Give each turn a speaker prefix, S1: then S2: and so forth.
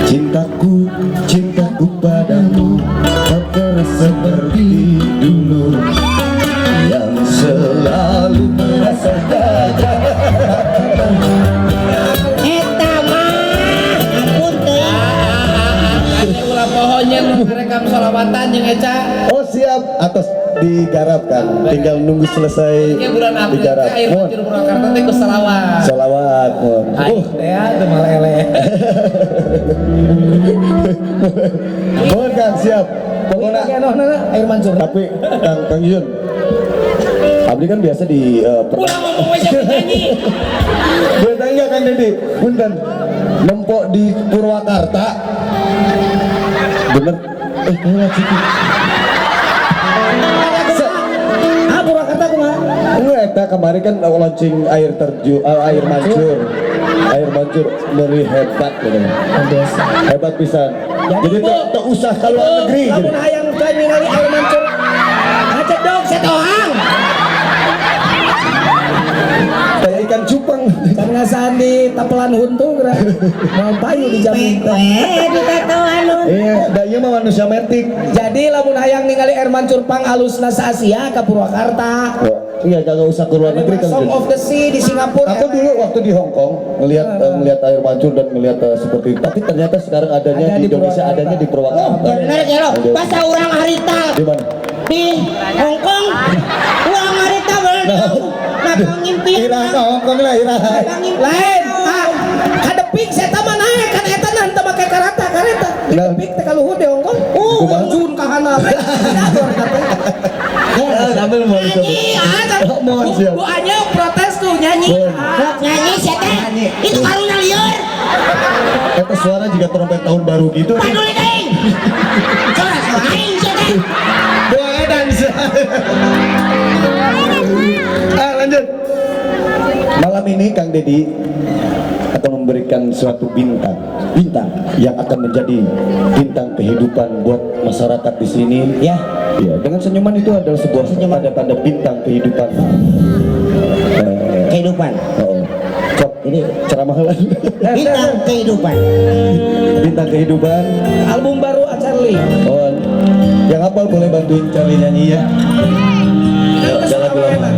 S1: Cintaku, cintaku padamu tak pernah seperti dulu yang selalu merasa gagal.
S2: Eta mah ampun teh.
S3: Ulah pohonnya rekam salawatan jeung Eca.
S1: Oh siap, atas digarapkan, tinggal nunggu selesai
S3: Ini bulan April
S1: digarap.
S3: air Banjur Purwakarta teh ku salawat.
S1: Salawat, mohon.
S3: Aing teh teu malele.
S1: Mohon Kang, siap. Pokoknya
S3: Air mancur.
S1: tapi Kang Yun, abdi kan biasa di
S3: Ulah ngomong we siapa nyanyi.
S1: bertanya Kang Dedi, punten nempok di Purwakarta. Bener? Kayaknya situ.
S3: Ah Purwakarta kumaha?
S1: Enggak, eta kemarin kan launching air terjun, air mancur. Air mancur meri hebat gitu. Hebat pisan. Jadi tak usah ke luar negeri gitu.
S3: Lamun hayang ka ningali air mancur. Aja dong setohang.
S1: Kayak ikan cupang.
S3: Can ngasaan di tapelan huntu geura. Mau payu di jamin teh.
S2: Di tatoan lu.
S1: Iya, da ieu mah manusia metik.
S3: Jadi lamun hayang ningali air mancur pang alusna sa Asia ka Purwakarta.
S1: Iya, kagak usah ke luar negeri Kang.
S3: Song of the Sea di Singapura.
S1: Aku dulu waktu di Hong Kong ngelihat air mancur dan ngelihat seperti itu. Tapi ternyata sekarang adanya
S3: Ada
S1: di
S3: di
S1: Indonesia,
S3: Purwakarta.
S1: adanya di Purwakarta.
S2: Bener ya lo. Pas urang harita
S1: Di mana?
S2: di Hong Kong. Urang harita bener. Nakang ngimpi.
S1: Ira ke Hong Kong lah, Ira.
S3: Lain. Kadepik saya teh naik kan eta nan teu make kareta. Kadepik teh kaluhur di Hong Kong. Jun ka handap.
S1: Sambil mau disebut. Mohon siap.
S3: Bu aja protes tuh nyanyi.
S2: Nyanyi siapa? Itu karunya liar.
S1: Kata suara juga trompet tahun baru gitu.
S2: Paduli deh. Suara aing siapa?
S1: Doa dan lanjut. Malam ini Kang Dedi akan memberikan suatu bintang yang akan menjadi bintang kehidupan buat masyarakat di sini. Ya, dengan senyuman itu adalah sebuah tanda bintang kehidupan.
S2: Kehidupan.
S1: Oh, cok, ini ceramah lagi.
S2: Bintang kehidupan.
S1: Bintang kehidupan.
S3: Album baru Charlie.
S1: Oh, yang hafal boleh bantuin Charlie nyanyi ya. Jangan bilang.